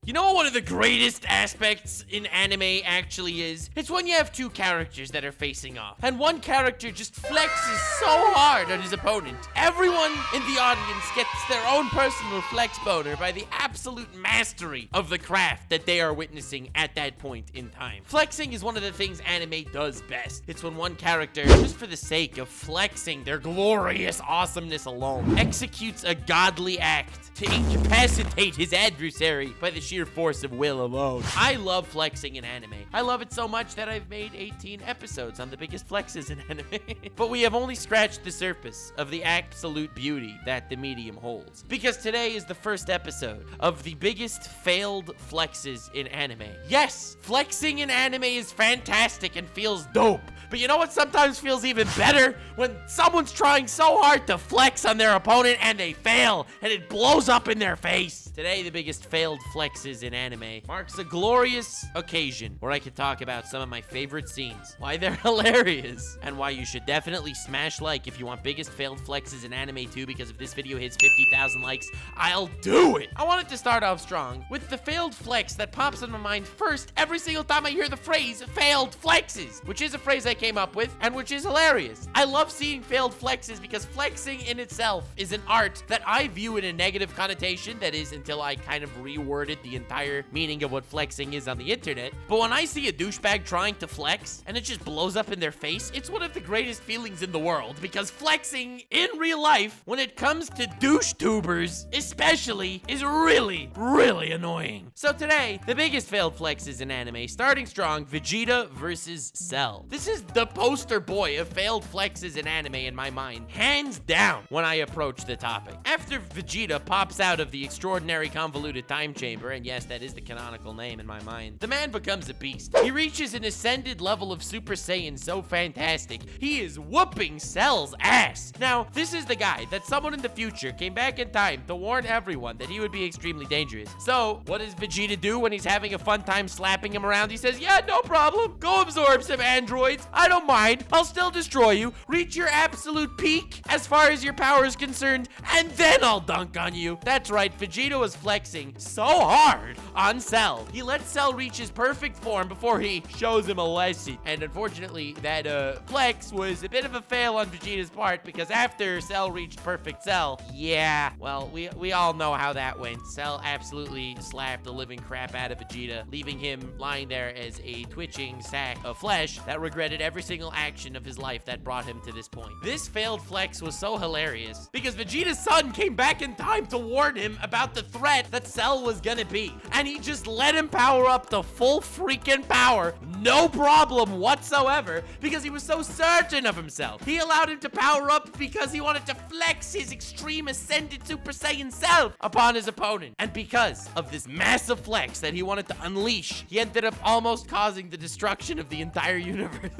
You know what one of the greatest aspects in anime actually is? It's when you have two characters that are facing off, and one character just flexes so hard on his opponent. Everyone in the audience gets their own personal flex boner by the absolute mastery of the craft that they are witnessing at that point in time. Flexing is one of the things anime does best. It's when one character, just for the sake of flexing their glorious awesomeness alone, executes a godly act to incapacitate his adversary by the sheer force of will alone. I love flexing in anime. I love it so much that I've made 18 episodes on the biggest flexes in anime. But we have only scratched the surface of the absolute beauty that the medium holds. Because today is the first episode of the biggest failed flexes in anime. Yes, flexing in anime is fantastic and feels dope. But you know what sometimes feels even better? When someone's trying so hard to flex on their opponent and they fail and it blows up in their face. Today, the biggest failed flexes in anime marks a glorious occasion where I can talk about some of my favorite scenes, why they're hilarious, and why you should definitely smash like if you want biggest failed flexes in anime too, because if this video hits 50,000 likes, I'll do it. I wanted to start off strong with the failed flex that pops in my mind first every single time I hear the phrase failed flexes, which is a phrase I came up with and which is hilarious. I love seeing failed flexes because flexing in itself is an art that I view in a negative connotation, that is, until I kind of reworded the entire meaning of what flexing is on the internet. But when I see a douchebag trying to flex and it just blows up in their face, it's one of the greatest feelings in the world, because flexing in real life, when it comes to douche tubers especially, is really, really annoying. So today, the biggest failed flexes in anime, starting strong, Vegeta versus Cell. This is the poster boy of failed flexes in anime in my mind, hands down, when I approach the topic. After Vegeta pops out of the extraordinary convoluted time chamber, and yes, that is the canonical name in my mind, the man becomes a beast. He reaches an ascended level of Super Saiyan so fantastic, he is whooping Cell's ass. Now, this is the guy that someone in the future came back in time to warn everyone that he would be extremely dangerous. So, what does Vegeta do when he's having a fun time slapping him around? He says, yeah, no problem. Go absorb some androids. I don't mind. I'll still destroy you. Reach your absolute peak as far as your power is concerned, and then I'll dunk on you. That's right, Vegeta was flexing so hard on Cell. He let Cell reach his perfect form before he shows him a lesson. And unfortunately, that flex was a bit of a fail on Vegeta's part, because after Cell reached perfect Cell, yeah, well, we all know how that went. Cell absolutely slapped the living crap out of Vegeta, leaving him lying there as a twitching sack of flesh that regretted every single action of his life that brought him to this point. This failed flex was so hilarious because Vegeta's son came back in time to warn him about the threat that Cell was gonna be, and he just let him power up to full freaking power, no problem whatsoever, because he was so certain of himself. He allowed him to power up because he wanted to flex his extreme ascended Super Saiyan self upon his opponent, and because of this massive flex that he wanted to unleash, he ended up almost causing the destruction of the entire universe.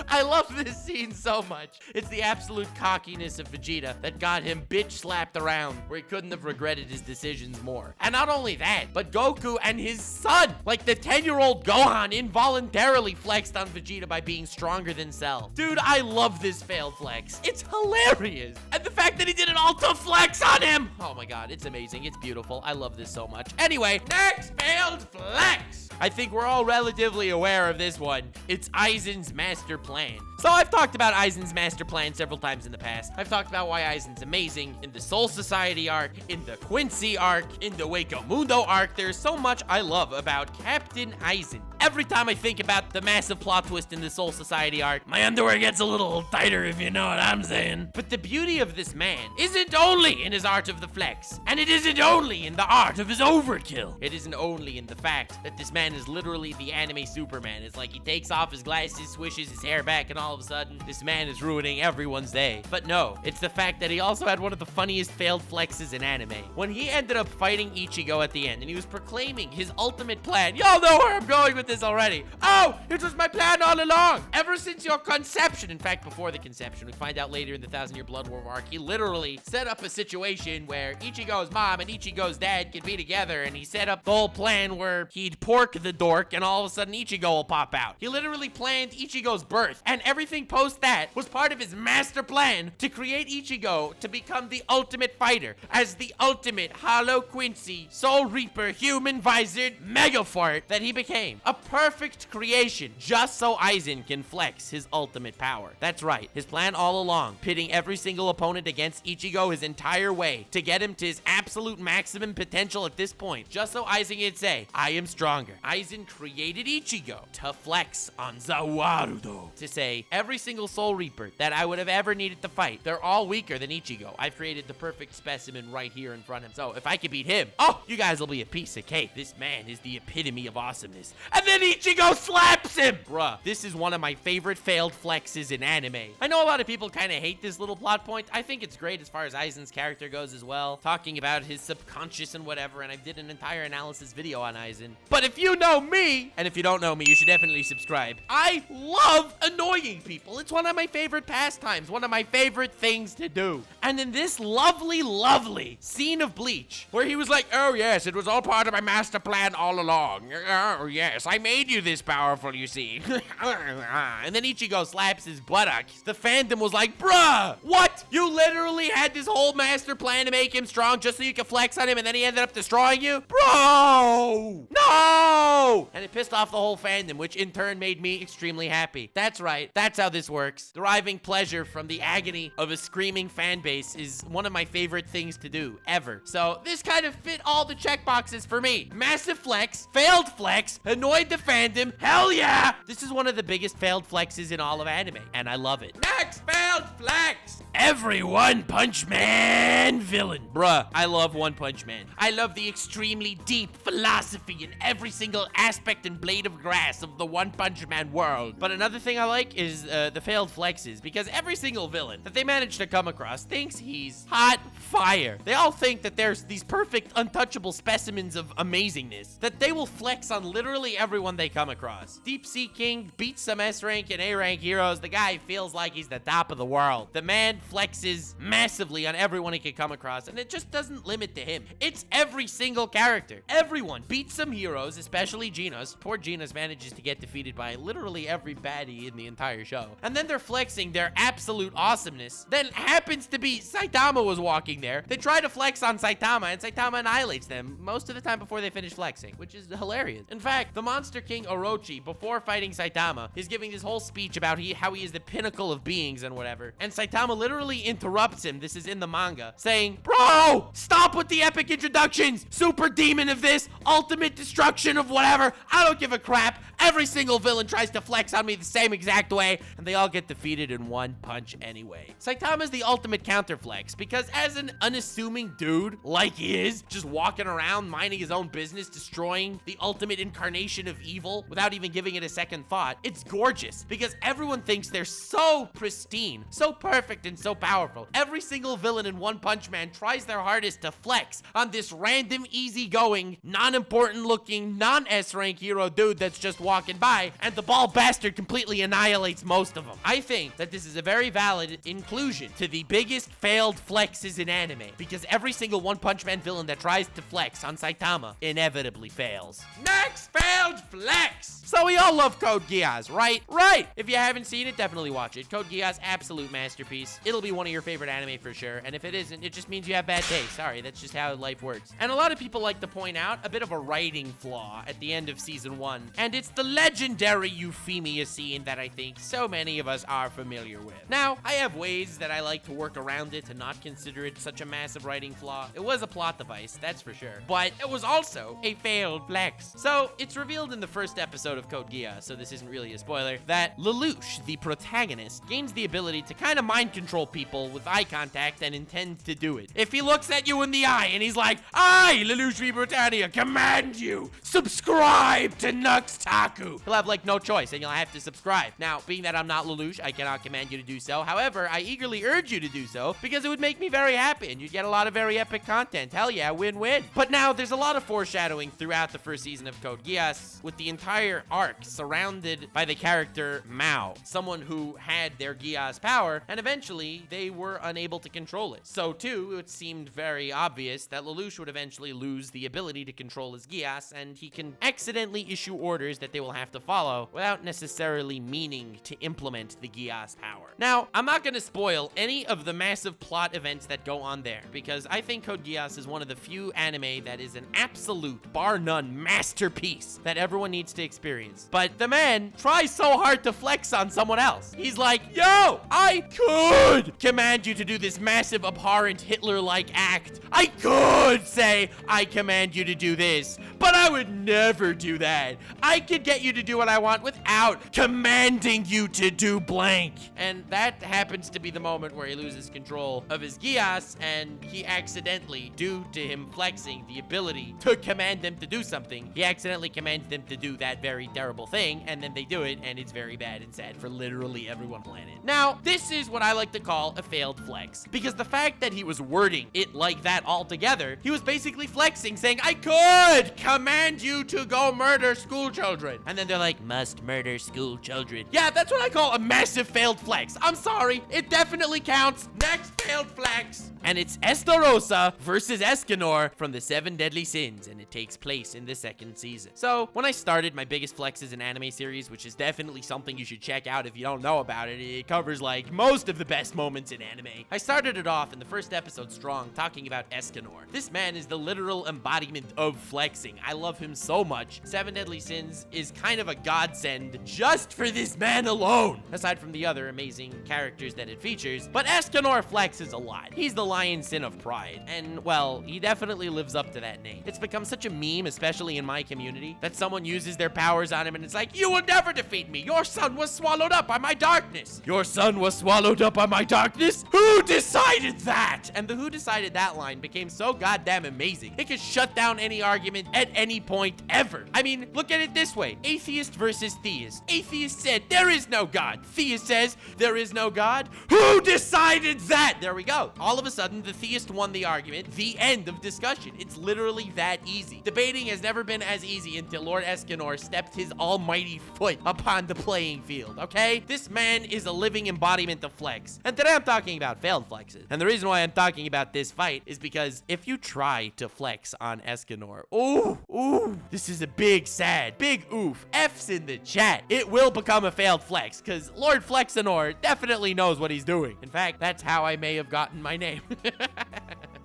I love this scene so much. It's the absolute cockiness of Vegeta that got him bitch slapped around where he couldn't have regretted his decisions more. And not only that, but Goku and his son, like the 10-year-old Gohan, involuntarily flexed on Vegeta by being stronger than Cell. Dude, I love this failed flex. It's hilarious. And the fact that he did it all to flex on him. Oh my god, it's amazing. It's beautiful. I love this so much. Anyway, next failed flex. I think we're all relatively aware of this one. It's Aizen's master plan. So I've talked about Aizen's master plan several times in the past. I've talked about why Aizen's amazing in the Soul Society arc, in the Quincy arc, in the Waco Mundo arc. There's so much I love about Captain Aizen. Every time I think about the massive plot twist in the Soul Society arc, my underwear gets a little tighter, if you know what I'm saying. But the beauty of this man isn't only in his art of the flex, and it isn't only in the art of his overkill. It isn't only in the fact that this man is literally the anime Superman. It's like he takes off his glasses, swishes his hair back, and all of a sudden, this man is ruining everyone's day. But no, it's the fact that he also had one of the funniest failed flexes in anime. When he ended up fighting Ichigo at the end, and he was proclaiming his ultimate plan. Y'all know where I'm going with this already. Oh, it was my plan all along. Ever since your conception. In fact, before the conception, we find out later in the 1,000-Year Blood War arc, he literally set up a situation where Ichigo's mom and Ichigo's dad could be together, and he set up the whole plan where he'd pork the dork, and all of a sudden Ichigo will pop out. He literally planned Ichigo's birth, and everything post that was part of his master plan to create Ichigo to become the ultimate fighter, as the ultimate Hollow Quincy, Soul Reaper, human visored mega fart that he became. A perfect creation, just so Aizen can flex his ultimate power. That's right, his plan all along, pitting every single opponent against Ichigo his entire way to get him to his absolute maximum potential at this point, just so Aizen can say, I am stronger. Aizen created Ichigo to flex on Zawarudo, to say, every single Soul Reaper that I would have ever needed to fight, they're all weaker than Ichigo. I've created the perfect specimen right here in front of him. So if I could beat him, oh, you guys will be a piece of cake. This man is the epitome of awesomeness. And then Ichigo slaps him! Bruh, this is one of my favorite failed flexes in anime. I know a lot of people kind of hate this little plot point. I think it's great as far as Aizen's character goes as well, talking about his subconscious and whatever, and I did an entire analysis video on Aizen. But if you know me, and if you don't know me, you should definitely subscribe. I love annoying people. It's one of my favorite pastimes, one of my favorite things to do. And in this lovely, lovely scene of Bleach, where he was like, oh yes, it was all part of my master plan all along. Oh yes, I made you this powerful, you see. And then Ichigo slaps his buttocks. The fandom was like, bruh, what? You literally had this whole master plan to make him strong just so you could flex on him, and then he ended up destroying you? Bro! No! And it pissed off the whole fandom, which in turn made me extremely happy. That's right. That's how this works. Deriving pleasure from the agony of a screaming fan base is one of my favorite things to do, ever. So this kind of fit all the checkboxes for me. Massive flex, failed flex, annoyed the fandom, hell yeah! This is one of the biggest failed flexes in all of anime, and I love it. Next failed flex! Every One Punch Man villain. Bruh, I love One Punch Man. I love the extremely deep philosophy in every single aspect and blade of grass of the One Punch Man world. But another thing I like is the failed flexes, because every single villain that they manage to come across thinks he's hot fire. They all think that there's these perfect, untouchable specimens of amazingness that they will flex on literally everyone they come across. Deep Sea King beats some S rank and A rank heroes. The guy feels like he's the top of the world. The man flexes massively on everyone he can come across, and it just doesn't limit to him. It's every single character. Everyone beats some heroes, especially Genos. Poor Genos manages to get defeated by literally every baddie in the entire show. And then they're flexing their absolute awesomeness. Then happens to be Saitama was walking there. They try to flex on Saitama, and Saitama annihilates them most of the time before they finish flexing, which is hilarious. In fact, the Monster King Orochi, before fighting Saitama, is giving this whole speech about how he is the pinnacle of beings and whatever. And Saitama literally interrupts him, this is in the manga, saying, bro, stop with the epic introductions, super demon of this, ultimate destruction of whatever, I don't give a crap. Every single villain tries to flex on me the same exact way, and they all get defeated in one punch anyway. Saitama's the ultimate counter flex, because as an unassuming dude, like he is, just walking around minding his own business, destroying the ultimate incarnation of evil without even giving it a second thought, it's gorgeous, because everyone thinks they're so pristine, so perfect, and so powerful. Every single villain in One Punch Man tries their hardest to flex on this random, easygoing, non-important looking, non-S rank hero dude that's just walking by, and the ball bastard completely annihilates most of them. I think that this is a very valid inclusion to the biggest failed flexes in anime, because every single One Punch Man villain that tries to flex on Saitama inevitably fails. Next failed flex! So we all love Code Geass, right? Right! If you haven't seen it, definitely watch it. Code Geass, absolute masterpiece. It'll be one of your favorite anime for sure, and if it isn't, it just means you have bad taste. Sorry, that's just how life works. And a lot of people like to point out a bit of a writing flaw at the end of season 1, and it's the legendary Euphemia scene that I think so many of us are familiar with. Now, I have ways that I like to work around it to not consider it such a massive writing flaw. It was a plot device, that's for sure, but it was also a failed flex. So, it's revealed in the first episode of Code Geass, so this isn't really a spoiler, that Lelouch, the protagonist, gains the ability to kind of mind control people with eye contact and intends to do it. If he looks at you in the eye and he's like, I, Lelouch V. Britannia, command you, subscribe to Nux Taku. He'll have like no choice and you'll have to subscribe. Now, being that I'm not Lelouch, I cannot command you to do so. However, I eagerly urge you to do so because it would make me very happy and you'd get a lot of very epic content. Hell yeah, win-win. But now, there's a lot of foreshadowing throughout the first season of Code Geass, with the entire arc surrounded by the character Mao, someone who had their Geass power, and eventually they were unable to control it. So too, it seemed very obvious that Lelouch would eventually lose the ability to control his Geass, and he can accidentally issue orders that they will have to follow without necessarily meaning to implement the Geass power. Now, I'm not going to spoil any of the massive plot events that go on there, because I think Code Geass is one of the few anime that is an absolute, bar none, masterpiece that everyone needs to experience. But the man tries so hard to flex on someone else. He's like, yo, I could command you to do this massive, abhorrent, Hitler-like act. I could say, I command you to do this, but I would never do that. I could get you to do what I want without commanding you to do blank. And that happens to be the moment where he loses control of his Geass, and he accidentally, due to him flexing the ability to command them to do something, he accidentally commands them to do that very terrible thing, and then they do it, and it's very bad and sad for literally everyone on the planet. Now, this is what I like to call a failed flex, because the fact that he was wording it like that altogether, he was basically flexing, saying, I could command you to go murder school children. And then they're like, must murder school children. Yeah, that's what I call a massive failed flex. I'm sorry, it definitely counts. Next failed flex. And it's Estarossa versus Escanor from the 7 Deadly Sins, and it takes place in the 2nd season. So, when I started my biggest flexes in anime series, which is definitely something you should check out if you don't know about it, it covers like most of the best moments in anime. I started it off in the first episode strong, talking about Escanor. This man is the literal embodiment of flexing. I love him so much. 7 Deadly Sins is kind of a godsend just for this man alone, aside from the other amazing characters that it features. But Escanor flexes a lot. He's the lion sin of pride, and well, he definitely lives up to that name. It's become such a meme, especially in my community, that someone uses their powers on him and it's like, you will never defeat me. Your son was swallowed up by my darkness. Your son was swallowed up by my darkness? Who decided that? And the who decided that line became so goddamn amazing. It could shut down any argument at any point ever. I mean, look at it this way. Atheist versus theist. Atheist said, there is no God. Theist says, there is no God. Who decided that? There we go. All of a sudden, the theist won the argument. The end of discussion. It's literally that easy. Debating has never been as easy until Lord Escanor stepped his almighty foot upon the playing field, okay? This man is a living embodiment of flex. And today I'm talking about failed flexes. And the reason why I'm talking about this fight is because if you try to flex on Escanor, ooh, this is a big sad, big oof. F's in the chat. It will become a failed flex, because Lord Flexanor definitely knows what he's doing. In fact, that's how I may have gotten my name.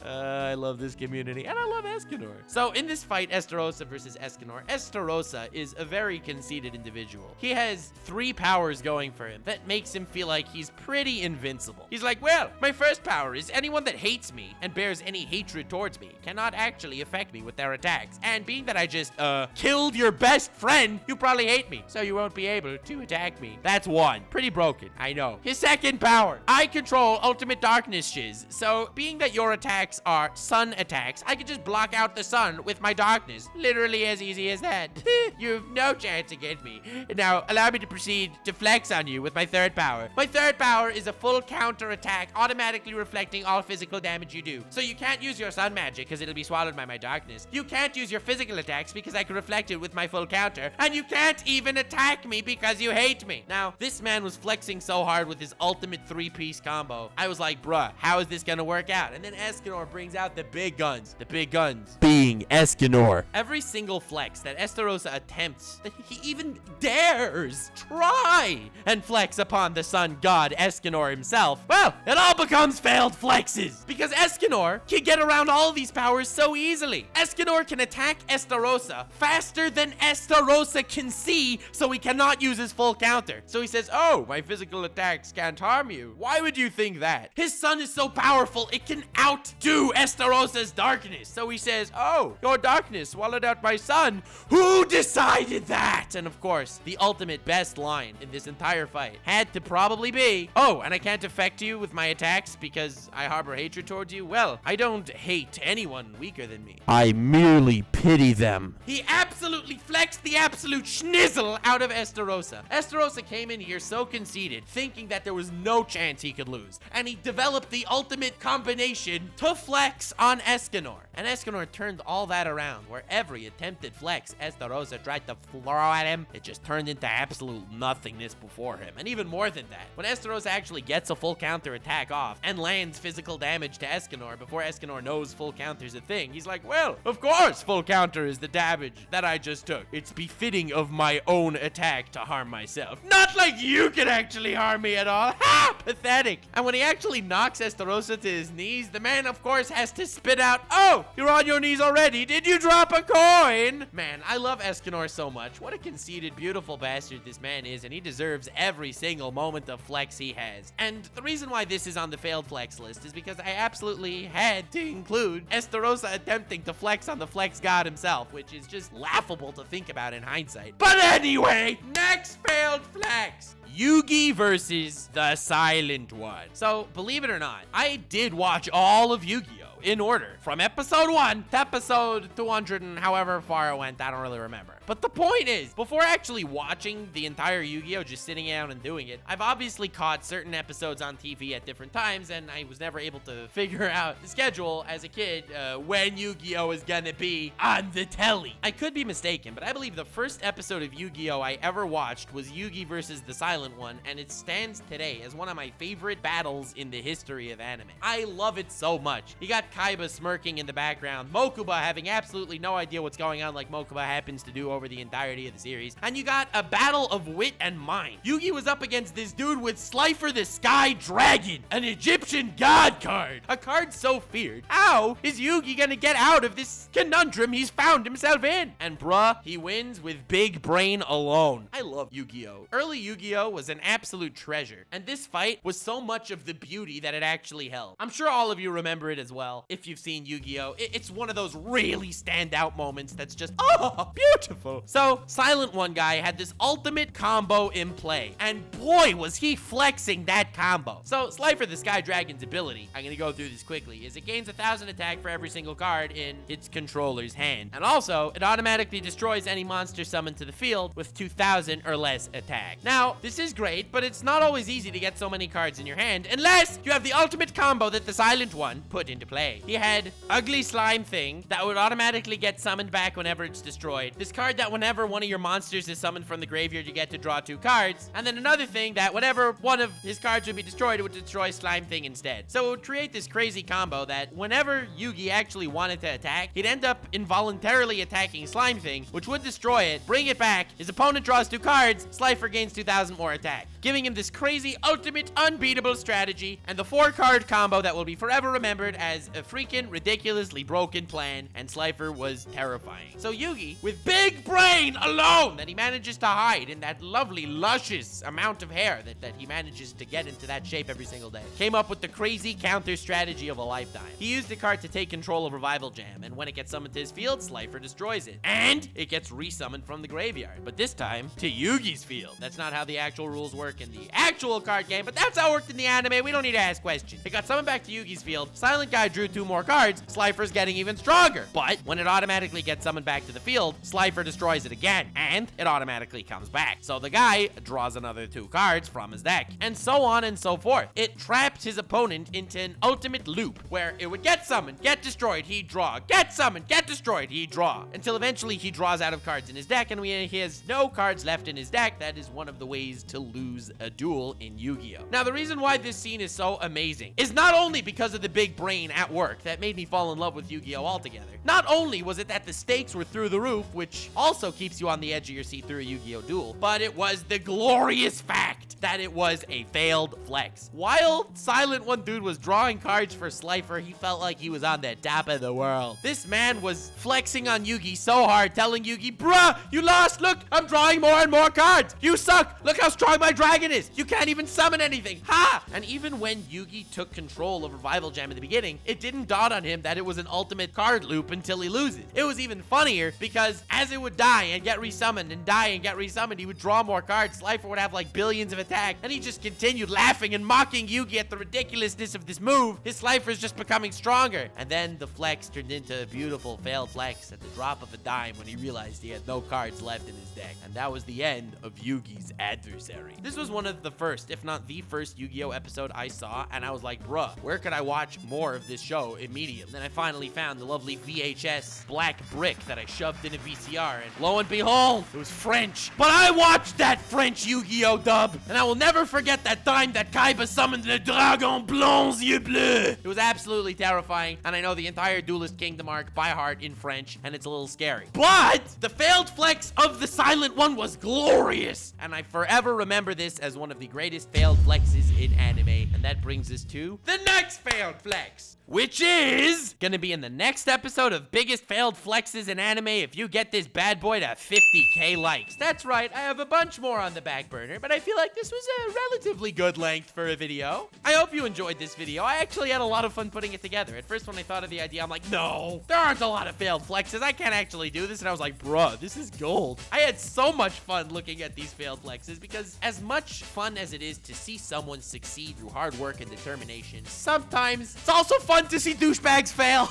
I love this community, and I love Escanor. So in this fight, Estarossa versus Escanor, Estarossa is a very conceited individual. He has 3 powers going for him that makes him feel like he's pretty invincible. He's like, well, my first power is anyone that hates me and bears any hatred towards me cannot actually affect me with their attacks. And being that I just, killed your best friend, you probably hate me, so you won't be able to attack me. That's 1. Pretty broken, I know. His second power, I control ultimate darkness shiz. So being that your attacks are sun attacks, I can just block out the sun with my darkness. Literally as easy as that. You've no chance against me. Now, allow me to proceed to flex on you with my third power. My third power is a full counter attack, automatically reflecting all physical damage you do. So you can't use your sun magic because it'll be swallowed by my darkness. You can't use your physical attacks because I can reflect it with my full counter. And you can't even attack me because you hate me. Now, this man was flexing so hard with his ultimate 3-piece combo. I was like, bruh, how is this gonna work out? And then Escanor brings out the big guns. The big guns being Escanor. Every single flex that Estarossa attempts, that he even dares try and flex upon the sun god Escanor himself, well, it all becomes failed flexes. Because Escanor can get around all of these powers so easily. Escanor can attack Estarossa faster than Estarossa can see, so he cannot use his full counter. So he says, oh, my physical attacks can't harm you. Why would you think that? His sun is so powerful, it can outdo Estarossa's darkness. So he says, oh, your darkness swallowed out my sun. Who decided that? And of course, the ultimate best line in this entire fight had to probably be, oh, and I can't affect you with my attacks because I harbor hatred towards you? Well, I don't hate anyone weaker than me. I merely pity them. He absolutely flexed the absolute schnizzle out of Estarossa. Estarossa came in here so conceited, thinking that there was no chance he could lose. And he developed the ultimate combination to flex on Escanor. And Escanor turned all that around, where every attempted flex Estarossa tried to throw at him, it just turned into absolute nothingness before him. And even more than that, when Estarossa actually gets a full counter attack off and lands physical damage to Escanor before Escanor knows full counter's a thing, he's like, well, of course full counter is the damage that I just took. It's befitting of my own attack to harm myself. Not like you can actually harm me at all. Ha! Pathetic. And when he actually knocks Estarossa to his knees, the man, of course, has to spit out, oh, you're on your knees already. Did you drop a coin? Man, I love Escanor so much. What a conceited, beautiful bastard this man is, and he deserves every single moment of flex he has. And the reason why this is on the failed flex list is because I absolutely had to include Estarossa attempting to flex on the flex god himself, which is just laughable to think about in hindsight. But anyway, next failed flex. Yugi versus the Silent One. So, believe it or not, I did watch all of Yu-Gi-Oh! In order, from episode 1 to episode 200 and however far it went, I don't really remember. But the point is, before actually watching the entire Yu-Gi-Oh! Just sitting down and doing it, I've obviously caught certain episodes on TV at different times, and I was never able to figure out the schedule as a kid when Yu-Gi-Oh! Is gonna be on the telly. I could be mistaken, but I believe the first episode of Yu-Gi-Oh! I ever watched was Yugi versus the Silent One, and it stands today as one of my favorite battles in the history of anime. I love it so much. You got Kaiba smirking in the background, Mokuba having absolutely no idea what's going on like Mokuba happens to do over the entirety of the series, and you got a battle of wit and mind. Yugi was up against this dude with Slifer the Sky Dragon, an Egyptian god card, a card so feared. How is Yugi gonna get out of this conundrum he's found himself in? And bruh, he wins with big brain alone. I love Yu-Gi-Oh! Early Yu-Gi-Oh! Was an absolute treasure, and this fight was so much of the beauty that it actually held. I'm sure all of you remember it as well. If you've seen Yu-Gi-Oh! It's one of those really standout moments that's just, oh, beautiful. So, Silent One guy had this ultimate combo in play, and boy, was he flexing that combo. So, Slifer the Sky Dragon's ability, I'm gonna go through this quickly, is it gains 1,000 attack for every single card in its controller's hand. And also, it automatically destroys any monster summoned to the field with 2,000 or less attack. Now, this is great, but it's not always easy to get so many cards in your hand unless you have the ultimate combo that the Silent One put into play. He had Ugly Slime Thing that would automatically get summoned back whenever it's destroyed. This card that whenever one of your monsters is summoned from the graveyard, you get to draw 2 cards. And then another thing that whenever one of his cards would be destroyed, it would destroy Slime Thing instead. So it would create this crazy combo that whenever Yugi actually wanted to attack, he'd end up involuntarily attacking Slime Thing, which would destroy it, bring it back, his opponent draws 2 cards, Slifer gains 2,000 more attack, giving him this crazy, ultimate, unbeatable strategy, and the 4-card combo that will be forever remembered as a freaking ridiculously broken plan, and Slifer was terrifying. So Yugi, with big brain alone that he manages to hide in that lovely, luscious amount of hair that he manages to get into that shape every single day, came up with the crazy counter strategy of a lifetime. He used the card to take control of Revival Jam, and when it gets summoned to his field, Slifer destroys it. And it gets resummoned from the graveyard, but this time to Yugi's field. That's not how the actual rules work in the actual card game, but that's how it worked in the anime. We don't need to ask questions. It got summoned back to Yugi's field, Silent Guy drew 2 more cards, Slifer's getting even stronger. But when it automatically gets summoned back to the field, Slifer destroys it again, and it automatically comes back. So the guy draws another 2 cards from his deck, and so on and so forth. It trapped his opponent into an ultimate loop, where it would get summoned, get destroyed, he'd draw, get summoned, get destroyed, he'd draw, until eventually he draws out of cards in his deck, and he has no cards left in his deck. That is one of the ways to lose a duel in Yu-Gi-Oh! Now, the reason why this scene is so amazing is not only because of the big brain at work that made me fall in love with Yu-Gi-Oh! Altogether. Not only was it that the stakes were through the roof, which also keeps you on the edge of your seat through a Yu-Gi-Oh! Duel, but it was the glorious fact that it was a failed flex. While Silent One dude was drawing cards for Slifer, he felt like he was on the top of the world. This man was flexing on Yugi so hard, telling Yugi, bruh, you lost, look, I'm drawing more and more cards. You suck, look how strong my dragon is. You can't even summon anything, ha! And even when Yugi took control of Revival Jam in the beginning, it didn't dawn on him that it was an ultimate card loop until he loses. It was even funnier because as it would die and get resummoned and die and get resummoned, he would draw more cards. Slifer would have like billions of attack, and he just continued laughing and mocking Yugi at the ridiculousness of this move. His Slifer's just becoming stronger. And then the flex turned into a beautiful failed flex at the drop of a dime when he realized he had no cards left in his deck. And that was the end of Yugi's adversary. This was one of the first, if not the first Yu-Gi-Oh! Episode I saw, and I was like, bruh, where could I watch more of this show? show immediately. Then I finally found the lovely VHS black brick that I shoved in a VCR, and lo and behold, it was French. But I watched that French Yu-Gi-Oh dub, and I will never forget that time that Kaiba summoned the Dragon Blancs Yeux Bleus. It was absolutely terrifying, and I know the entire Duelist Kingdom arc by heart in French, and it's a little scary. But the failed flex of the Silent One was glorious, and I forever remember this as one of the greatest failed flexes in anime. And that brings us to the next failed flex, which is gonna be in the next episode of Biggest Failed Flexes in Anime if you get this bad boy to 50k likes. That's right, I have a bunch more on the back burner, but I feel like this was a relatively good length for a video. I hope you enjoyed this video. I actually had a lot of fun putting it together. At first when I thought of the idea, I'm like, no, there aren't a lot of failed flexes. I can't actually do this. And I was like, bruh, this is gold. I had so much fun looking at these failed flexes because as much fun as it is to see someone succeed through hard work and determination, sometimes it's also fun to see douchebags fail.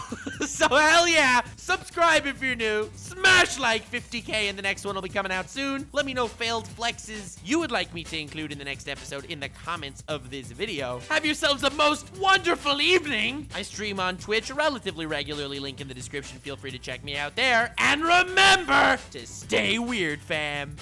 So hell yeah, subscribe if you're new, smash like 50k, and the next one will be coming out soon. Let me know failed flexes you would like me to include in the next episode in the comments of this video. Have yourselves a most wonderful evening. I stream on Twitch relatively regularly, link in the description. Feel free to check me out there, and remember to stay weird, fam.